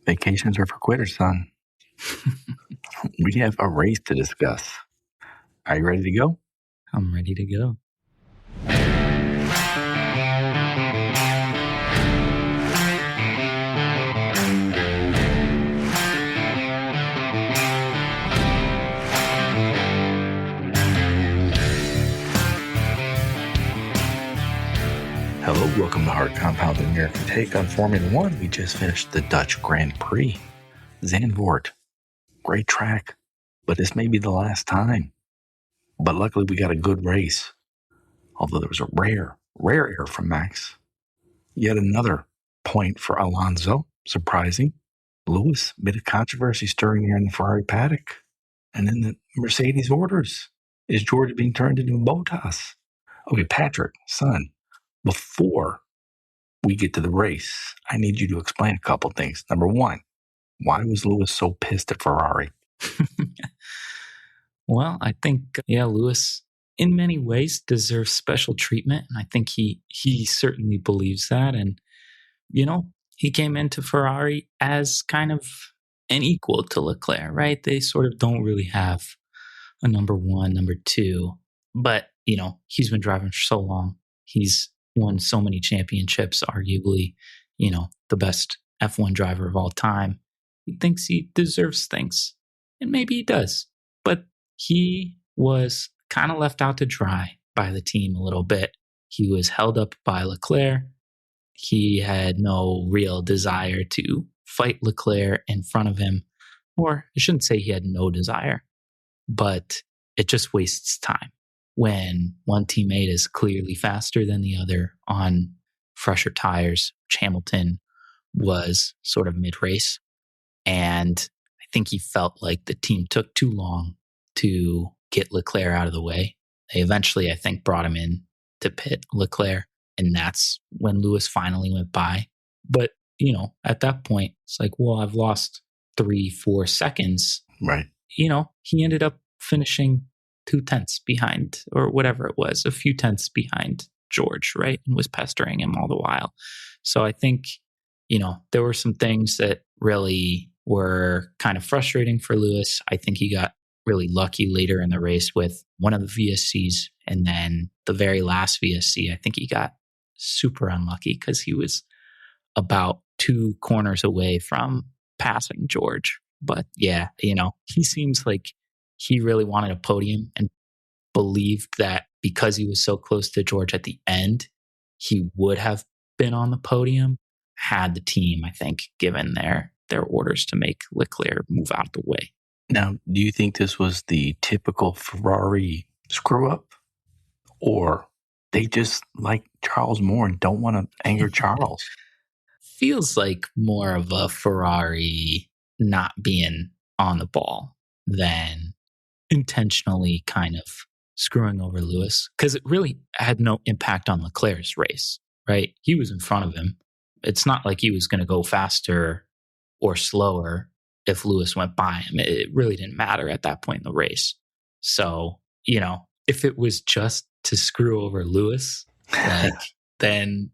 Vacations are for quitters, son. We have a race to discuss. Are you ready to go? I'm ready to go. Hello, welcome to Hard Compound, the American take on Formula One. We just finished the Dutch Grand Prix. Zandvoort, great track, but this may be the last time. But luckily we got a good race. Although there was a rare error from Max. Yet another point for Alonso, surprising. Lewis, bit of controversy stirring here in the Ferrari paddock. And then the Mercedes orders. Is George being turned into a Bottas? Okay, Patrick, son, before we get to the race, I need you to explain a couple things. Number one, why was Lewis so pissed at Ferrari? Well, I think, Lewis in many ways deserves special treatment. And I think he certainly believes that. And, he came into Ferrari as kind of an equal to Leclerc, right? They sort of don't really have a number one, number two. But, he's been driving for so long. He's won so many championships, arguably, the best F1 driver of all time. He thinks he deserves things. And maybe he does. But he was kind of left out to dry by the team a little bit. He was held up by Leclerc. He had no real desire to fight Leclerc in front of him. Or I shouldn't say he had no desire, but it just wastes time when one teammate is clearly faster than the other on fresher tires, which Hamilton was sort of mid-race. And I think he felt like the team took too long to get Leclerc out of the way. They eventually, I think, brought him in to pit Leclerc, and that's when Lewis finally went by. But, at that point, it's like, well, I've lost 3-4 seconds. Right. He ended up finishing 2 tenths behind, or whatever it was, a few tenths behind George, right? And was pestering him all the while. So I think, there were some things that really were kind of frustrating for Lewis. I think he got really lucky later in the race with one of the VSCs, and then the very last VSC, I think he got super unlucky because he was about 2 corners away from passing George. But yeah, he seems like he really wanted a podium and believed that because he was so close to George at the end, he would have been on the podium had the team, I think, given their orders to make Leclerc move out the way. Now, do you think this was the typical Ferrari screw up? Or they just like Charles more and don't want to anger Charles? Feels like more of a Ferrari not being on the ball than intentionally kind of screwing over Lewis, because it really had no impact on Leclerc's race, right? He was in front of him. It's not like he was going to go faster or slower if Lewis went by him. It really didn't matter at that point in the race. So, if it was just to screw over Lewis, then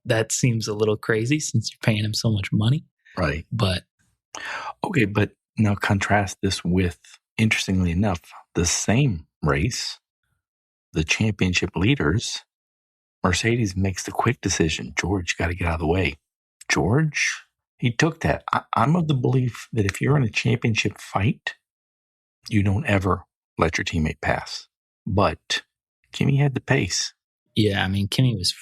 that seems a little crazy since you're paying him so much money. Right. But okay, but now contrast this with, interestingly enough, the same race, the championship leaders, Mercedes makes the quick decision. George, got to get out of the way. George, he took that. I'm of the belief that if you're in a championship fight, you don't ever let your teammate pass. But Kimi had the pace. Yeah, I mean, Kimi was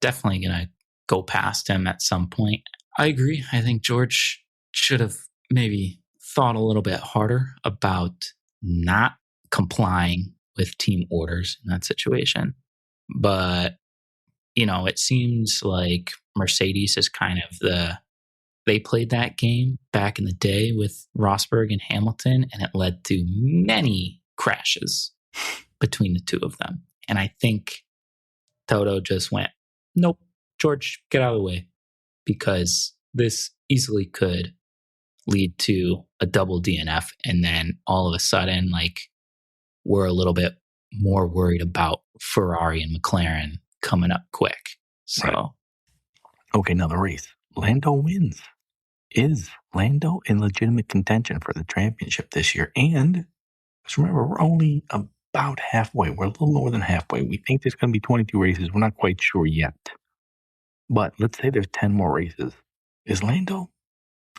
definitely going to go past him at some point. I agree. I think George should have maybe thought a little bit harder about not complying with team orders in that situation. But, it seems like Mercedes is kind of they played that game back in the day with Rosberg and Hamilton, and it led to many crashes between the two of them. And I think Toto just went, nope, George, get out of the way, because this easily could lead to a double DNF. And then all of a sudden, we're a little bit more worried about Ferrari and McLaren coming up quick. So, right. Okay, now the race. Lando wins. Is Lando in legitimate contention for the championship this year? And just remember, we're only about halfway. We're a little more than halfway. We think there's going to be 22 races. We're not quite sure yet. But let's say there's 10 more races. Is Lando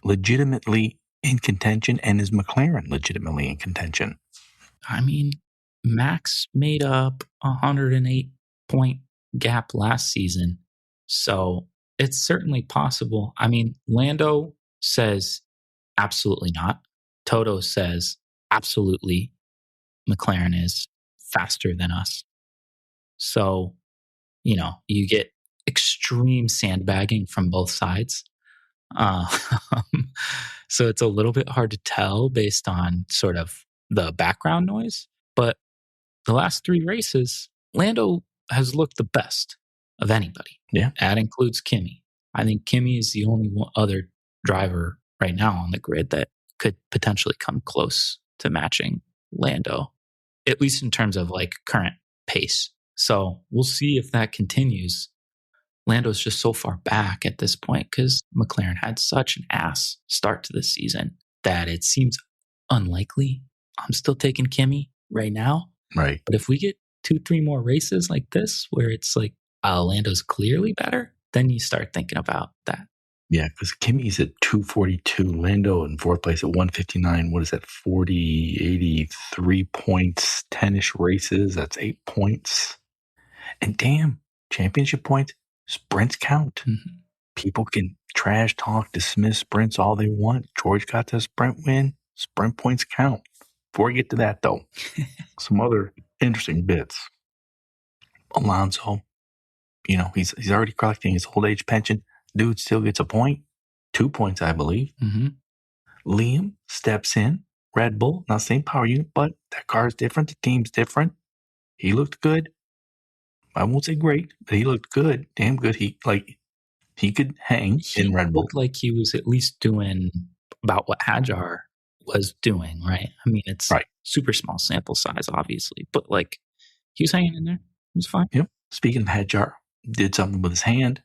legitimately in contention, and is McLaren legitimately in contention? I mean, Max made up a 108-point gap last season, so it's certainly possible. I mean, Lando says absolutely not. Toto says absolutely McLaren is faster than us. So, you get extreme sandbagging from both sides. So it's a little bit hard to tell based on sort of the background noise. But the last 3 races, Lando has looked the best of anybody. Yeah. That includes Kimi. I think Kimi is the only other driver right now on the grid that could potentially come close to matching Lando, at least in terms of like current pace. So we'll see if that continues. Lando's just so far back at this point because McLaren had such an ass start to the season that it seems unlikely. I'm still taking Kimi right now. Right. But if we get 2-3 more races like this where it's like Lando's clearly better, then you start thinking about that. Yeah, because Kimi's at 242, Lando in 4th place at 159. What is that? 83 points, 10-ish races. That's 8 points. And damn, championship points, sprints count. Mm-hmm. People can trash talk, dismiss sprints all they want. George got the sprint win. Sprint points count. Before we get to that, though, some other interesting bits. Alonso, he's already collecting his old age pension. Dude still gets a point. 2 points, I believe. Mm-hmm. Liam steps in. Red Bull, not same power unit, but that car is different. The team's different. He looked good. I won't say great, but he looked good. Damn good. He could hang in Red Bull. Looked like he was at least doing about what Hadjar was doing, right? I mean, it's super small sample size, obviously, but like he was hanging in there. It was fine. Yep. Speaking of Hadjar, did something with his hand.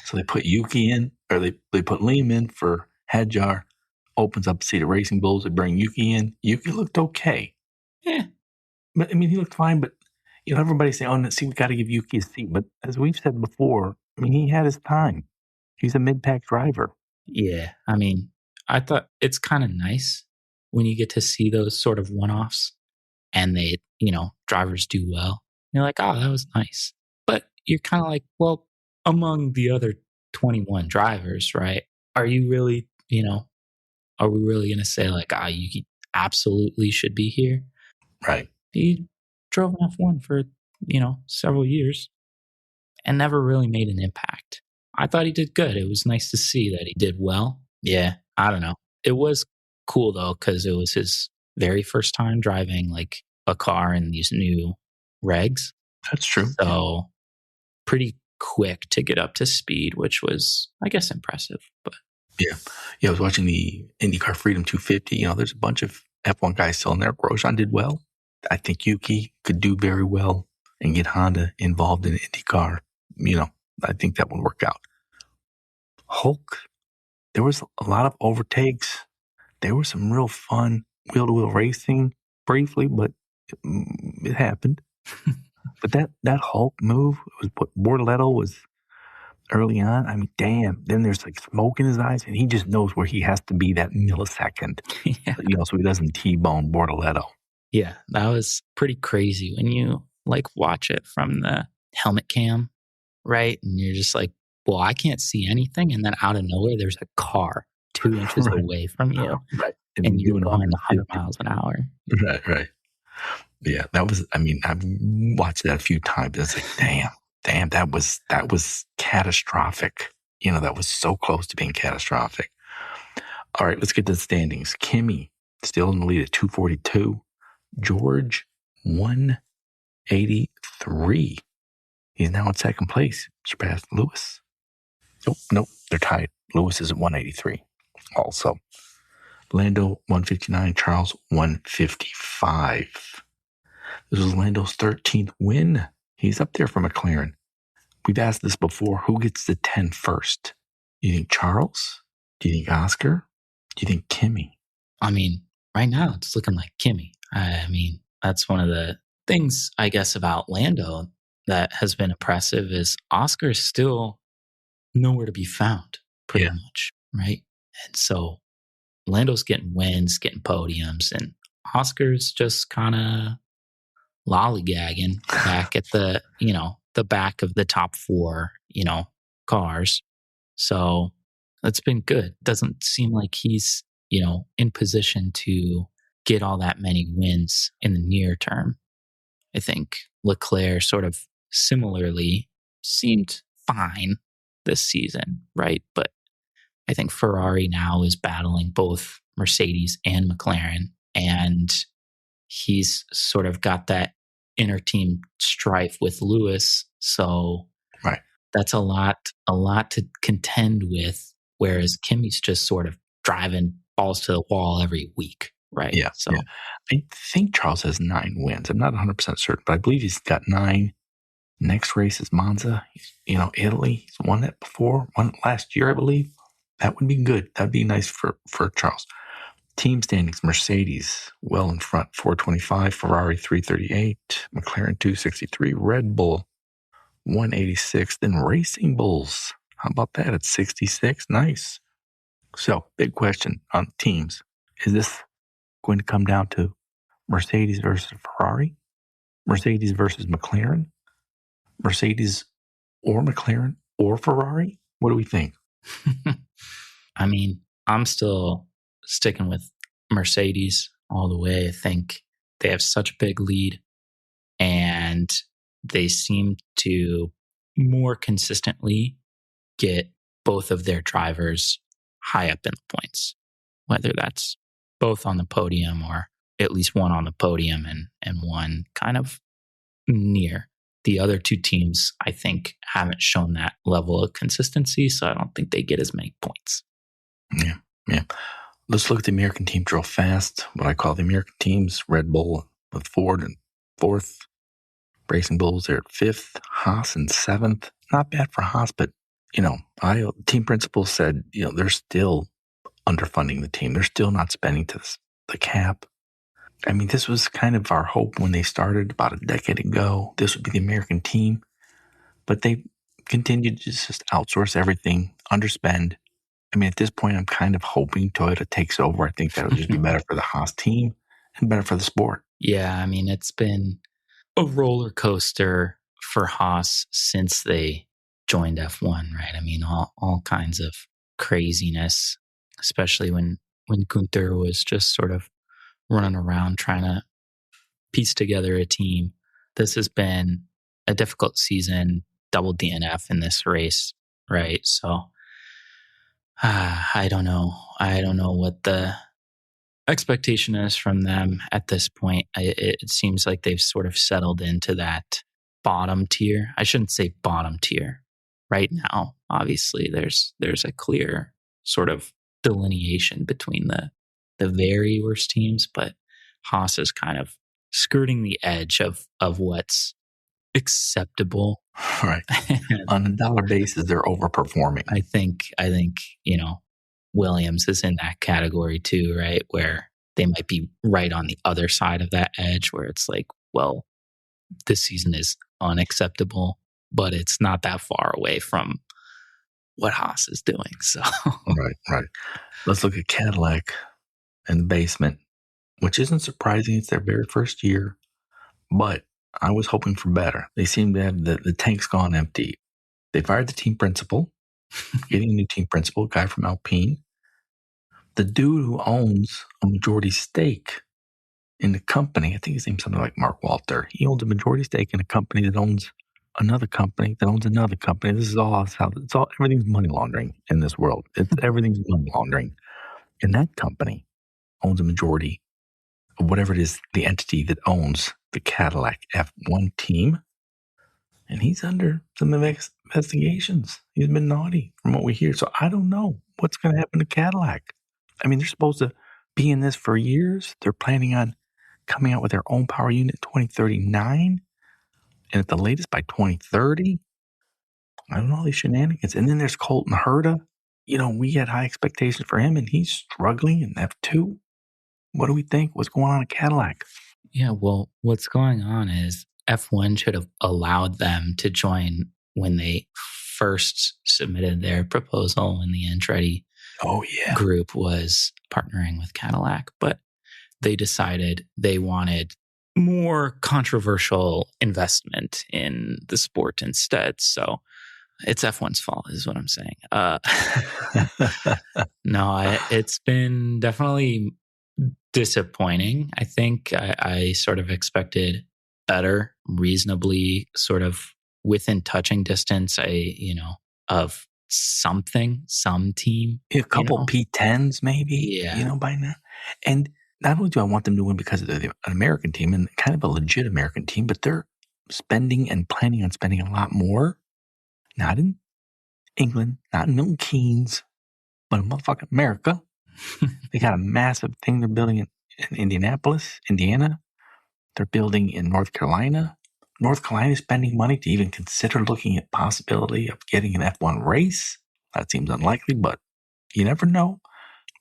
So they put Yuki in, or they put Liam in for Hadjar. Opens up the seat of Racing Bulls. They bring Yuki in. Yuki looked okay. Yeah. But, I mean, he looked fine, but, everybody's saying, we got to give Yuki a seat. But as we've said before, I mean, he had his time. He's a mid-pack driver. Yeah. I mean, I thought it's kind of nice when you get to see those sort of one-offs and they, drivers do well. You're like, oh, that was nice. But you're kind of like, well, among the other 21 drivers, right? Are you really, are we really going to say like, Yuki absolutely should be here? Right. He drove an F1 for, several years and never really made an impact. I thought he did good. It was nice to see that he did well. Yeah, I don't know. It was cool, though, because it was his very first time driving like a car in these new regs. That's true. So pretty quick to get up to speed, which was, I guess, impressive. But yeah, I was watching the IndyCar Freedom 250. There's a bunch of F1 guys still in there. Grosjean did well. I think Yuki could do very well and get Honda involved in IndyCar. I think that would work out. Hulk, there was a lot of overtakes. There was some real fun wheel-to-wheel racing briefly, but it happened. But that Hulk move was what Bortoletto was early on. I mean, damn. Then there's like smoke in his eyes, and he just knows where he has to be that millisecond. Yeah. So he doesn't T-bone Bortoletto. Yeah, that was pretty crazy when you like watch it from the helmet cam, right? And you're just like, well, I can't see anything. And then out of nowhere, there's a car 2 inches away from you. Right. And you're going 100 miles an hour. Right. Yeah, that was, I mean, I've watched that a few times. It's like, damn, that was catastrophic. That was so close to being catastrophic. All right, let's get to the standings. Kimi still in the lead at 242. George, 183. He's now in second place, surpassed Lewis. Nope, they're tied. Lewis is at 183 also. Lando, 159. Charles, 155. This was Lando's 13th win. He's up there for McLaren. We've asked this before. Who gets the 10 first? Do you think Charles? Do you think Oscar? Do you think Kimmy? I mean, right now it's looking like Kimmy. I mean, that's one of the things, I guess, about Lando that has been impressive is Oscar's still nowhere to be found, pretty much, right? And so Lando's getting wins, getting podiums, and Oscar's just kind of lollygagging back at the, the back of the top four, cars. So that's been good. Doesn't seem like he's, in position to get all that many wins in the near term. I think Leclerc sort of similarly seemed fine this season, right? But I think Ferrari now is battling both Mercedes and McLaren, and he's sort of got that inner team strife with Lewis. So right. That's a lot to contend with. Whereas Kimmy's just sort of driving balls to the wall every week, right? Yeah. So yeah. I think Charles has 9 wins. I'm not 100% certain, but I believe he's got 9. Next race is Monza. Italy. He's won it before. Won it last year, I believe. That would be good. That'd be nice for Charles. Team standings, Mercedes well in front, 425, Ferrari 338, McLaren 263, Red Bull 186, then Racing Bulls. How about that at 66? Nice. So, big question on teams. Is this going to come down to Mercedes versus Ferrari? Mercedes versus McLaren? Mercedes or McLaren or Ferrari? What do we think? I mean, I'm still sticking with Mercedes all the way. I think they have such a big lead, and they seem to more consistently get both of their drivers high up in the points, whether that's both on the podium or at least one on the podium and one kind of near. The other two teams, I think, haven't shown that level of consistency, so I don't think they get as many points. Yeah. Let's look at the American teams real fast. What I call the American teams, Red Bull with Ford in 4th. Racing Bulls, they're at 5th. Haas in 7th. Not bad for Haas, but, team principal said, they're still underfunding the team. They're still not spending to the cap. I mean, this was kind of our hope when they started about a decade ago. This would be the American team. But they continued to just outsource everything, underspend. I mean, at this point, I'm kind of hoping Toyota takes over. I think that'll just be better for the Haas team and better for the sport. Yeah, I mean, it's been a roller coaster for Haas since they joined F1, right? I mean, all kinds of craziness, especially when Gunther was just sort of running around trying to piece together a team. This has been a difficult season, double DNF in this race, right? So I don't know. I don't know what the expectation is from them at this point. It seems like they've sort of settled into that bottom tier. I shouldn't say bottom tier right now. Obviously, there's a clear sort of delineation between the very worst teams, but Haas is kind of skirting the edge of what's acceptable. Right. On a dollar basis, they're overperforming. I think, Williams is in that category too, right? Where they might be right on the other side of that edge where it's like, well, this season is unacceptable, but it's not that far away from what Haas is doing. So Right. Let's look at Cadillac in the basement, which isn't surprising. It's their very first year, but I was hoping for better. They seem to have the tank's gone empty. They fired the team principal, getting a new team principal, a guy from Alpine. The dude who owns a majority stake in the company, I think his name's something like Mark Walter. He owns a majority stake in a company that owns another company that owns another company. This is all how everything's money laundering in this world. Everything's money laundering. And that company owns a majority of whatever it is, the entity that owns the Cadillac F1 team. And he's under some investigations. He's been naughty from what we hear. So I don't know what's going to happen to Cadillac. I mean, they're supposed to be in this for years. They're planning on coming out with their own power unit in 2039. And at the latest by 2030. I don't know, all these shenanigans. And then there's Colton Herta. we had high expectations for him, and he's struggling in F2. What do we think? What's going on at Cadillac? Yeah, well, what's going on is F1 should have allowed them to join when they first submitted their proposal when the Andretti group was partnering with Cadillac, but they decided they wanted more controversial investment in the sport instead. So it's F1's fault, is what I'm saying. No, it's been definitely disappointing. I think I sort of expected better, reasonably sort of within touching distance, of something, some team. A couple P10s maybe, Yeah. by now. And not only do I want them to win because they're an American team and kind of a legit American team, but they're spending and planning on spending a lot more. Not in England, not in Milton Keynes, but in motherfucking America. They got a massive thing they're building in Indianapolis, Indiana. They're building in North Carolina. North Carolina is spending money to even consider looking at possibility of getting an F1 race. That seems unlikely, but you never know.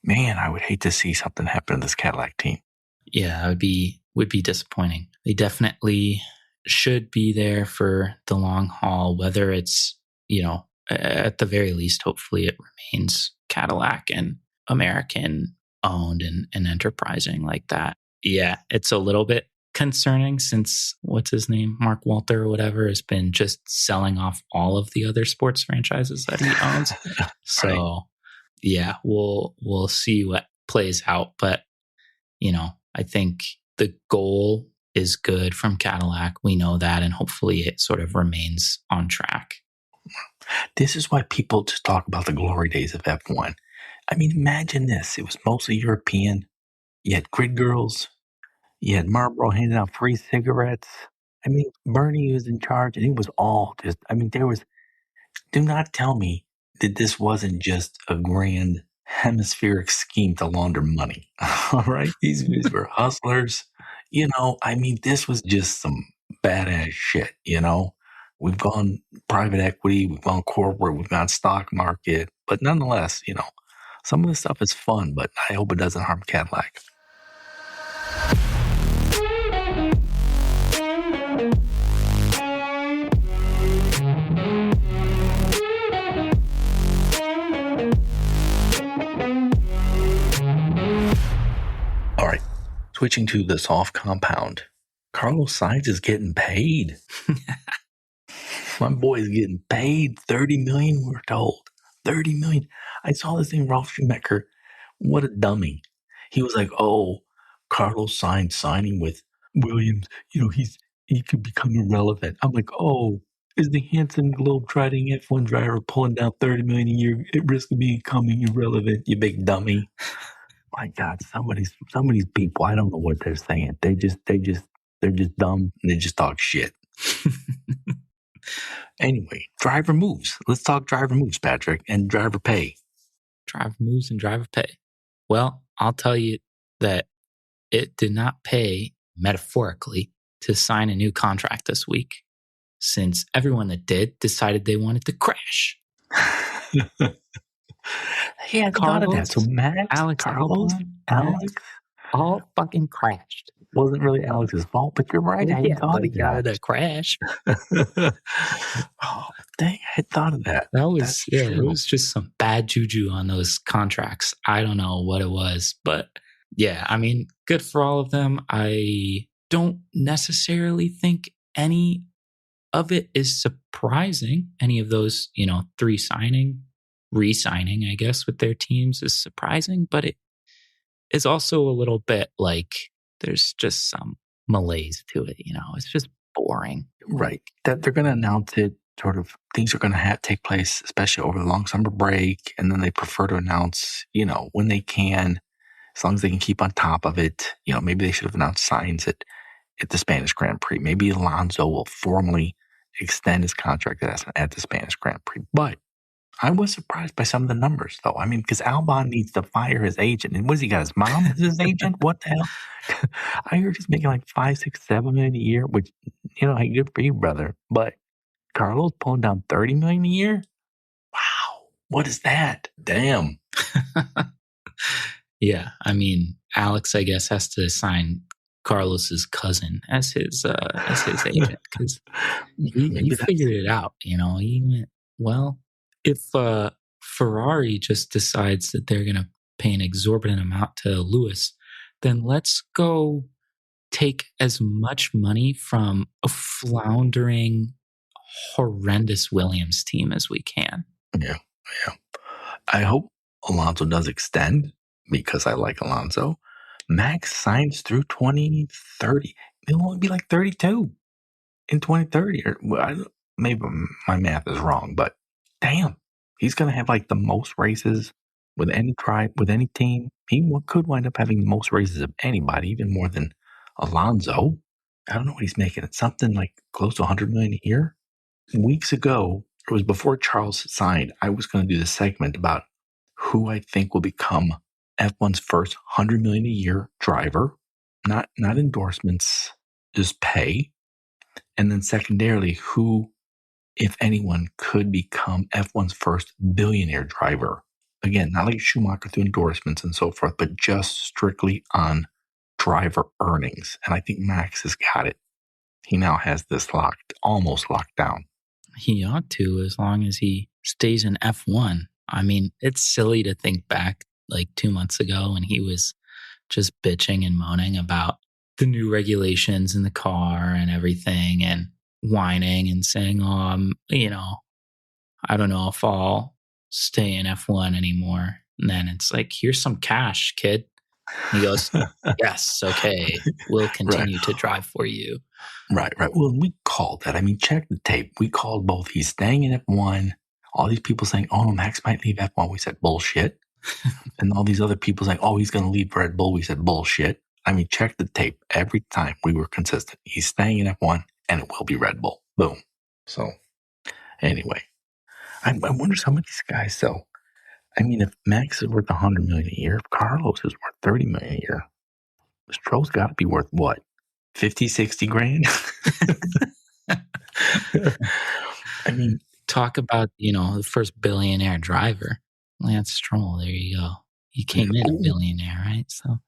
Man, I would hate to see something happen to this Cadillac team. Yeah, it would be disappointing. They definitely should be there for the long haul, whether it's, at the very least, hopefully it remains Cadillac and American owned and enterprising like that. Yeah, it's a little bit concerning since what's his name, Mark Walter or whatever, has been just selling off all of the other sports franchises that he owns. So right. Yeah, we'll see what plays out, but I think the goal is good from Cadillac. We know that, and hopefully it sort of remains on track. This is why people just talk about the glory days of F1. I mean, imagine this. It was mostly European. You had grid girls. You had Marlboro handing out free cigarettes. I mean, Bernie was in charge, and it was all just, do not tell me that this wasn't just a grand hemispheric scheme to launder money. All right? These were hustlers. This was just some badass shit, We've gone private equity, we've gone corporate, we've gone stock market. But nonetheless, some of the stuff is fun, but I hope it doesn't harm Cadillac. All right, switching to the soft compound. Carlos Sainz is getting paid. My boy is getting paid $30 million, we're told. $30 million. I saw this thing, Ralph Schumacher. What a dummy. He was like, oh, Carlos Sainz signing with Williams, he could become irrelevant. I'm like, oh, is the handsome globe-trotting F1 driver pulling down $30 million a year at risk of becoming irrelevant, you big dummy? My God, some of these people, I don't know what they're saying. They're just dumb and they just talk shit. Anyway, driver moves. Let's talk driver moves, Patrick, and driver pay. Driver moves and driver pay. Well, I'll tell you that it did not pay, metaphorically, to sign a new contract this week, since everyone that did decided they wanted to crash. He had thought of that. So Max, Carlos, Alex, all fucking crashed. Wasn't really Alex's fault, but you're right. I had thought of that. To crash. Oh, dang, I had thought of that. It was just some bad juju on those contracts. I don't know what it was, but yeah, good for all of them. I don't necessarily think any of it is surprising. Any of those, 3 re-signing, I guess, with their teams is surprising, but it is also a little bit like there's just some malaise to it. It's just boring. Right. That they're going to announce it, sort of things are going to take place, especially over the long summer break. And then they prefer to announce, when they can, as long as they can keep on top of it. Maybe they should have announced Sainz at the Spanish Grand Prix. Maybe Alonso will formally extend his contract at the Spanish Grand Prix. But I was surprised by some of the numbers, though. Because Albon needs to fire his agent. And what has he got? His mom is his agent? What the hell? I heard he's making like 5, 6, 7 million a year, which, good for you, brother. But Carlos pulling down $30 million a year? Wow. What is that? Damn. Yeah, I mean, Alex, I guess, has to sign Carlos's cousin as his agent because he Maybe figured it out. You know, he went, well, if Ferrari just decides that they're going to pay an exorbitant amount to Lewis, then let's go take as much money from a floundering, horrendous Williams team as we can. Yeah. I hope Alonso does extend because I like Alonso. Max signs through 2030. He'll only be like 32 in 2030. Or maybe my math is wrong, but damn, he's going to have like the most races with any tribe, with any team. He could wind up having the most races of anybody, even more than Alonso. I don't know what he's making. It's something like close to 100 million a year. Weeks ago, it was before Charles signed, I was going to do this segment about who I think will become F1's first 100 million a year driver, not endorsements, just pay. And then secondarily, who, if anyone, could become F1's first billionaire driver. Again, not like Schumacher through endorsements and so forth, but just strictly on driver earnings. And I think Max has got it. He now has this almost locked down. He ought to, as long as he stays in F1. I mean, it's silly to think back like 2 months ago when he was just bitching and moaning about the new regulations in the car and everything and whining and saying, you know, I don't know if I'll stay in F1 anymore. And then it's like, here's some cash, kid. And he goes, yes, okay, we'll continue to drive for you. Right. Well, we called that. I mean, check the tape. We called both. He's staying in F1. All these people saying, oh, no, Max might leave F1. We said, bullshit. And all these other people saying, oh, he's going to leave Red Bull. We said, bullshit. I mean, check the tape. Every time we were consistent. He's staying in F1 and it will be Red Bull. Boom. So anyway, I wonder some of these guys, though. I mean, if Max is worth 100 million a year, if Carlos is worth 30 million a year, Stroll's got to be worth what? 50, 60 grand? I mean, talk about, the first billionaire driver, Lance Stroll. There you go. He came in a billionaire, right? So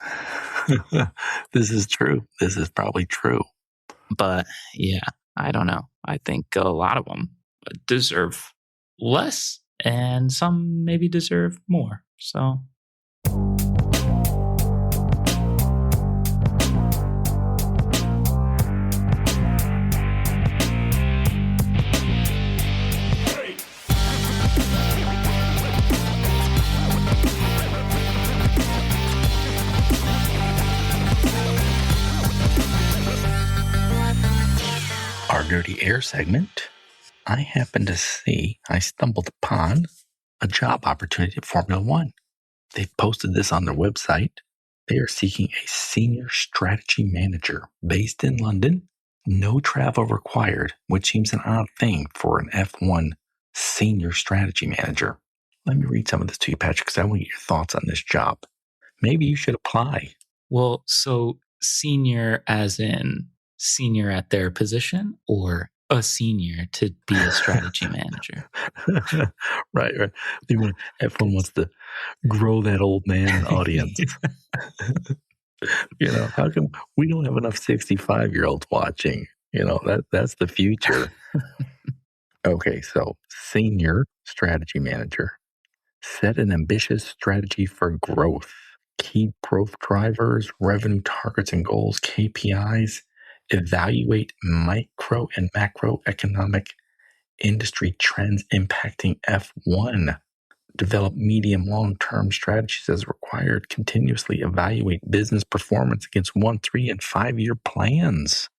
this is true. This is probably true. But yeah, I don't know. I think a lot of them deserve less and some maybe deserve more. So our Dirty Air segment, I stumbled upon a job opportunity at Formula One. They've posted this on their website. They are seeking a senior strategy manager based in London. No travel required, which seems an odd thing for an F1 senior strategy manager. Let me read some of this to you, Patrick, because I want to get your thoughts on this job. Maybe you should apply. Well, so senior as in senior at their position or a senior to be a strategy manager? Right. F1 wants to grow that old man audience. How come we don't have enough 65-year-olds watching? That's the future. Okay, so senior strategy manager. Set an ambitious strategy for growth. Key growth drivers, revenue targets and goals, KPIs. Evaluate micro and macroeconomic industry trends impacting F1. Develop medium long-term strategies as required. Continuously evaluate business performance against 1, 3, and 5-year plans.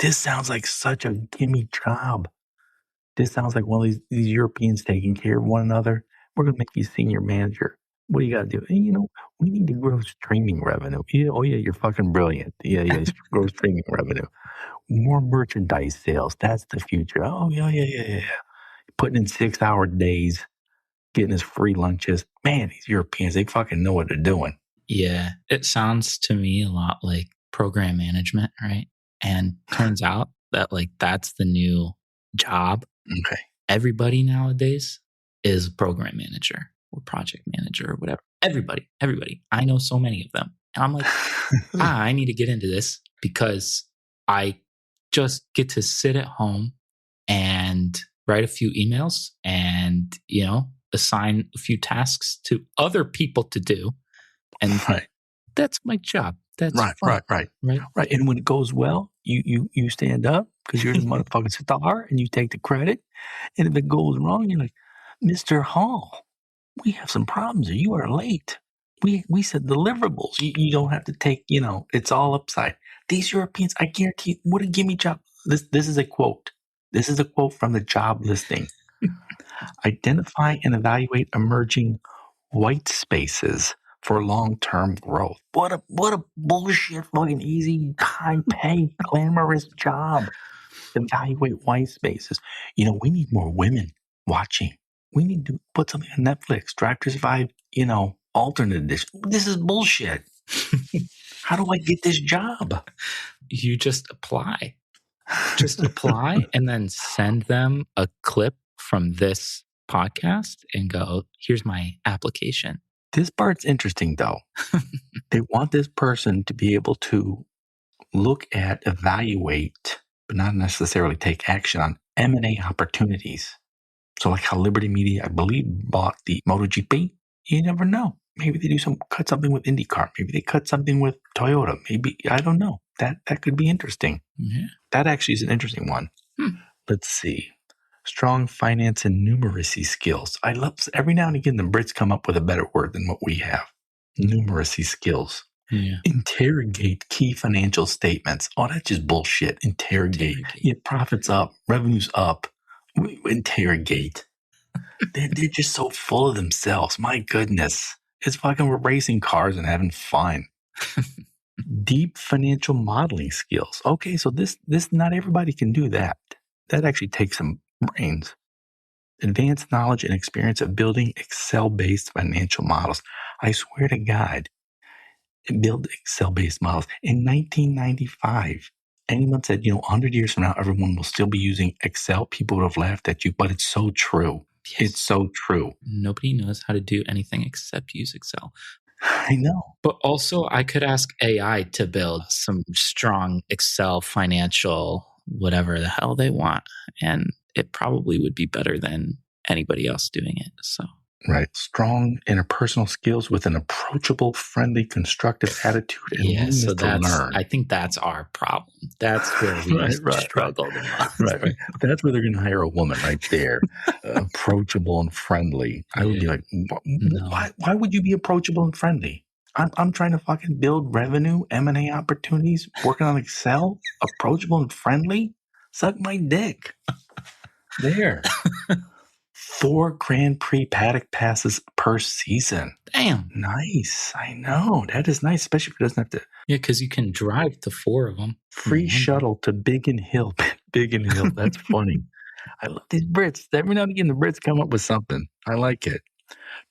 This sounds like such a gimme job. This sounds like one of these Europeans taking care of one another. We're going to make you senior manager. What do you got to do? We need to grow streaming revenue. Yeah, oh, yeah, you're fucking brilliant. Yeah, grow streaming revenue. More merchandise sales. That's the future. Oh, yeah. Putting in 6-hour days, getting his free lunches. Man, these Europeans, they fucking know what they're doing. Yeah, it sounds to me a lot like program management, right? And turns out that that's the new job. Okay. Everybody nowadays is a program manager or project manager or whatever. Everybody. I know so many of them. And I'm like, I need to get into this because I just get to sit at home and write a few emails and, assign a few tasks to other people to do. And that's my job. That's fun. Right. And when it goes well, you stand up because you're the motherfucking star and you take the credit. And if it goes wrong, you're like, Mr. Hall, we have some problems here. You are late. We said deliverables. You don't have to take, it's all upside. These Europeans, I guarantee, would have given me job. This is a quote. This is a quote from the job listing. Identify and evaluate emerging white spaces for long-term growth. What a bullshit, fucking easy, high-pay, glamorous job. Evaluate white spaces. We need more women watching. We need to put something on Netflix. Drive to Survive, alternate edition. This is bullshit. How do I get this job? You just apply. Just apply and then send them a clip from this podcast and go, here's my application. This part's interesting, though. They want this person to be able to look at, evaluate, but not necessarily take action on M&A opportunities. So like how Liberty Media, I believe, bought the MotoGP. You never know. Maybe they cut something with IndyCar. Maybe they cut something with Toyota. Maybe, I don't know. That could be interesting. Yeah. That actually is an interesting one. Let's see. Strong finance and numeracy skills. I love, every now and again, the Brits come up with a better word than what we have. Numeracy skills. Yeah. Interrogate key financial statements. Oh, that's just bullshit. Interrogate. Yeah, profits up, revenues up. Interrogate. They're just so full of themselves. My goodness. It's fucking, we're racing cars and having fun. Deep financial modeling skills. Okay, so this not everybody can do that. That actually takes some brains. Advanced knowledge and experience of building Excel-based financial models. I swear to God, build Excel-based models. In 1995, anyone said, 100 years from now, everyone will still be using Excel, people would have laughed at you, but it's so true. Yes. It's so true. Nobody knows how to do anything except use Excel. I know. But also, I could ask AI to build some strong Excel financial, whatever the hell they want. And it probably would be better than anybody else doing it. So. Right. Strong interpersonal skills with an approachable, friendly, constructive attitude and willingness to learn. I think that's our problem. That's where we struggle the most. Right. That's where they're going to hire a woman right there. Approachable and friendly. I would be like, why would you be approachable and friendly? I'm trying to fucking build revenue, M&A opportunities, working on Excel, approachable and friendly. Suck my dick. There. 4 Grand Prix paddock passes per season. Damn. Nice. I know. That is nice, especially if it doesn't have to. Yeah, because you can drive to 4 of them. Free shuttle to Biggin Hill. Biggin Hill. That's funny. I love these Brits. Every now and again, the Brits come up with something. I like it.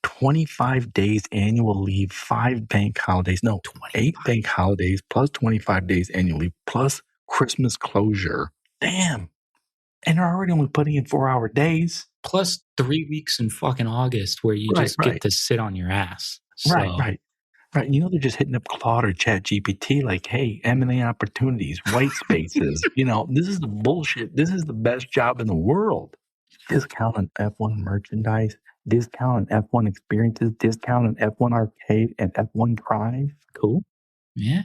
25 days annual leave, 5 bank holidays. No, 8 bank holidays plus 25 days annual leave plus Christmas closure. Damn. And they're already only putting in 4-hour days. Plus 3 weeks in fucking August where you just get to sit on your ass. So. Right. They're just hitting up Claude or Chat GPT like, hey, M&A opportunities, white spaces. This is the bullshit. This is the best job in the world. Discount on F1 merchandise, discount on F1 experiences, discount on F1 arcade and F1 drive. Cool. Yeah.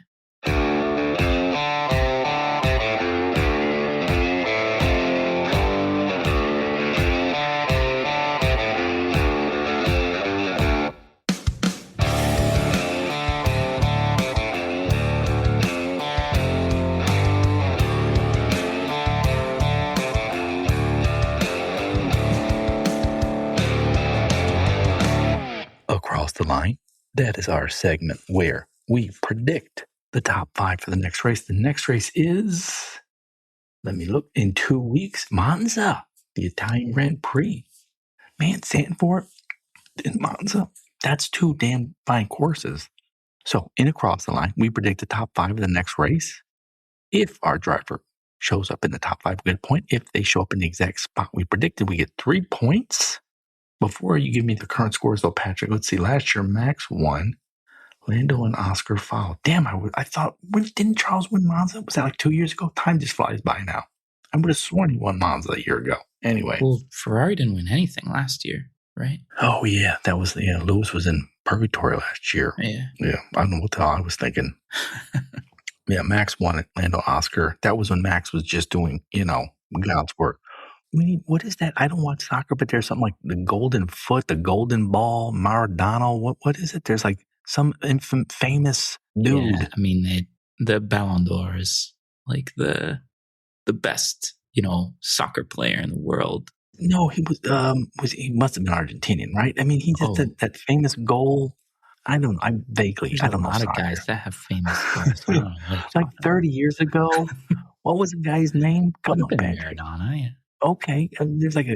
Across the line, that is our segment where we predict the top 5 for the next race. The next race is, let me look, in 2 weeks, Monza, the Italian Grand Prix. Man, Zandvoort and Monza, that's 2 damn fine courses. So in Across the Line, we predict the top 5 of the next race. If our driver shows up in the top 5, we get a point. If they show up in the exact spot we predicted, we get 3 points. before you give me the current scores, though, Patrick, let's see. Last year, Max won. Lando and Oscar followed. Damn, I thought, didn't Charles win Monza? Was that like 2 years ago? Time just flies by now. I would have sworn he won Monza a year ago. Anyway. Well, Ferrari didn't win anything last year, right? Oh, yeah. That was, Lewis was in purgatory last year. Yeah. Yeah. I don't know what the hell I was thinking. Yeah, Max won it. Lando, Oscar. That was when Max was just doing, God's work. What is that? I don't watch soccer, but there's something like the golden foot, the golden ball, Maradona. What is it? There's like some famous dude. Yeah, I mean, the Ballon d'Or is like the best, soccer player in the world. No, he he must have been Argentinian, right? I mean, he just that famous goal. I don't know. I don't know. A lot of guys that have famous goals. Like 30 years ago. What was the guy's name? Come on, Maradona. Yeah. Okay, there's like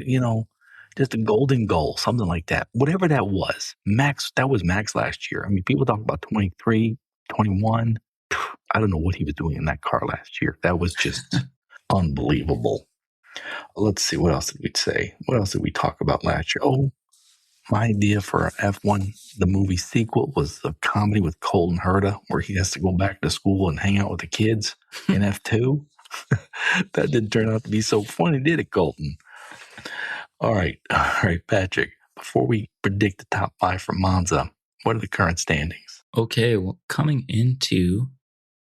just a golden goal, something like that. Whatever that was, Max, that was Max last year. I mean, people talk about 23, 21. I don't know what he was doing in that car last year. That was just unbelievable. Let's see, what else did we say? What else did we talk about last year? Oh, my idea for F1, the movie sequel, was a comedy with Colton Herta, where he has to go back to school and hang out with the kids in F2. That didn't turn out to be so funny, did it, Colton? All right, Patrick. Before we predict the top 5 for Monza, what are the current standings? Okay, well, coming into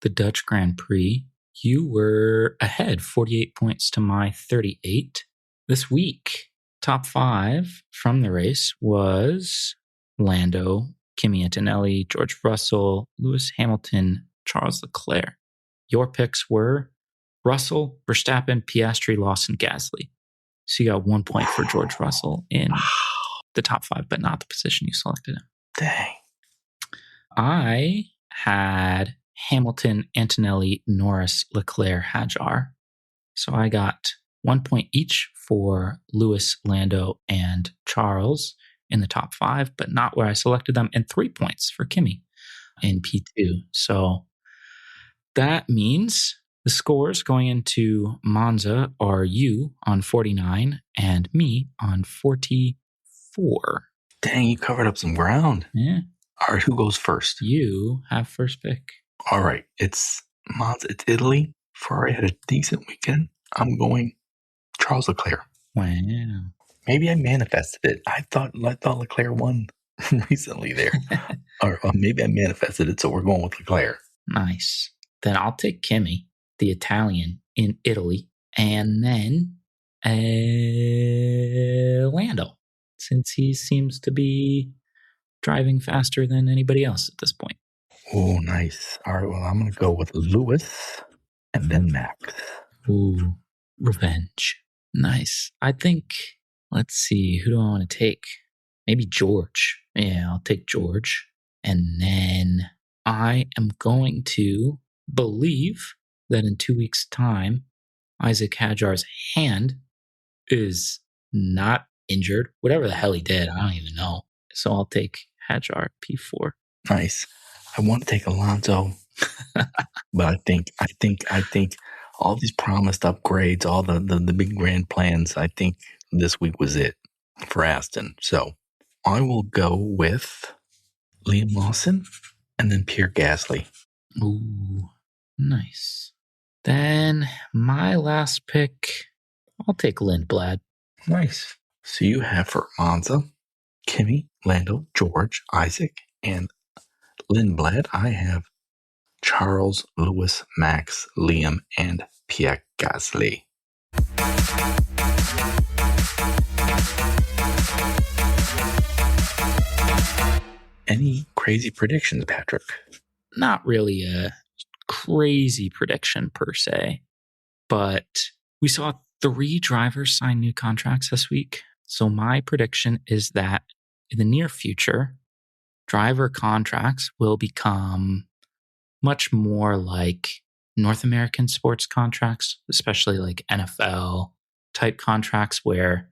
the Dutch Grand Prix, you were ahead 48 points to my 38. This week, top 5 from the race was Lando, Kimi Antonelli, George Russell, Lewis Hamilton, Charles Leclerc. Your picks were Russell, Verstappen, Piastri, Lawson, Gasly. So you got 1 point for George Russell in the top 5, but not the position you selected him. Dang. I had Hamilton, Antonelli, Norris, Leclerc, Hadjar. So I got 1 point each for Lewis, Lando, and Charles in the top 5, but not where I selected them, and 3 points for Kimi in P2. So that means the scores going into Monza are you on 49 and me on 44. Dang, you covered up some ground. Yeah. All right, who goes first? You have first pick. All right, it's Monza, it's Italy. Ferrari had a decent weekend. I'm going Charles Leclerc. Wow. Maybe I manifested it. I thought Leclerc won recently there. Or maybe I manifested it, so we're going with Leclerc. Nice. Then I'll take Kimi, the Italian in Italy, and then Lando, since he seems to be driving faster than anybody else at this point. Oh, nice. All right, well, I'm going to go with Lewis and then Max. Ooh, revenge. Nice. I think, let's see, who do I want to take? Maybe George. Yeah, I'll take George. And then I am going to believe that in 2 weeks' time, Isaac Hadjar's hand is not injured. Whatever the hell he did, I don't even know. So I'll take Hadjar P4. Nice. I want to take Alonso, but I think all these promised upgrades, all the big grand plans, I think this week was it for Aston. So I will go with Liam Lawson and then Pierre Gasly. Ooh, nice. Then my last pick, I'll take Lindblad. Nice. So you have for Monza, Kimi, Lando, George, Isaac, and Lindblad. I have Charles, Lewis, Max, Liam, and Pierre Gasly. Any crazy predictions, Patrick? Not really a crazy prediction per se, but we saw 3 drivers sign new contracts this week. So my prediction is that in the near future, driver contracts will become much more like North American sports contracts, especially like NFL type contracts where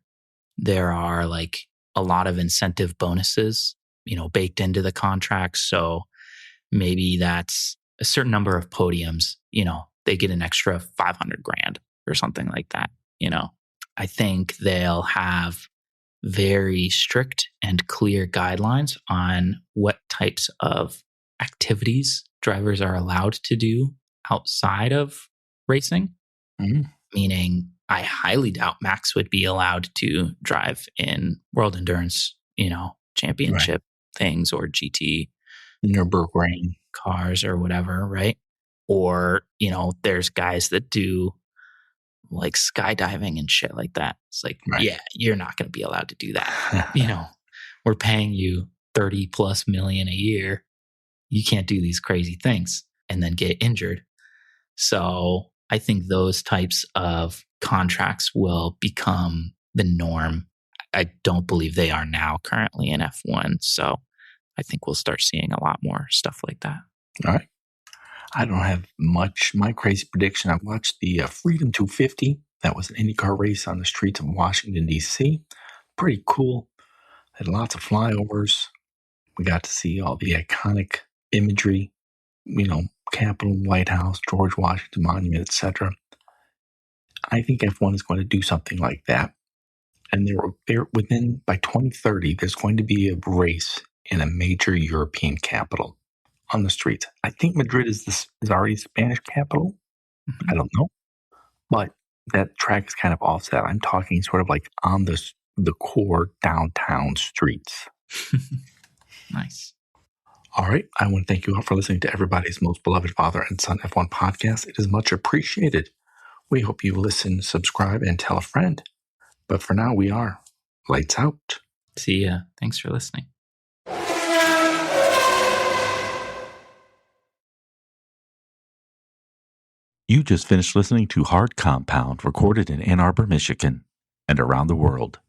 there are like a lot of incentive bonuses, baked into the contracts. So maybe that's a certain number of podiums, they get an extra $500,000 or something like that. I think they'll have very strict and clear guidelines on what types of activities drivers are allowed to do outside of racing. Meaning, I highly doubt Max would be allowed to drive in World Endurance, championship things or GT Nürburgring cars or whatever, right? Or, there's guys that do like skydiving and shit like that. It's like, yeah, you're not going to be allowed to do that. We're paying you 30 plus million a year. You can't do these crazy things and then get injured. So I think those types of contracts will become the norm. I don't believe they are now currently in F1. So I think we'll start seeing a lot more stuff like that. All right. I don't have much. My crazy prediction, I watched the Freedom 250. That was an IndyCar race on the streets of Washington, D.C. Pretty cool. Had lots of flyovers. We got to see all the iconic imagery, Capitol, White House, George Washington Monument, etc. I think F1 is going to do something like that. And by 2030, there's going to be a race in a major European capital on the streets. I think Madrid is already the Spanish capital. I don't know. But that track is kind of offset. I'm talking sort of like on the core downtown streets. Nice. All right. I want to thank you all for listening to everybody's most beloved father and son F1 podcast. It is much appreciated. We hope you listen, subscribe, and tell a friend. But for now, we are lights out. See ya. Thanks for listening. You just finished listening to Hard Compound, recorded in Ann Arbor, Michigan, and around the world.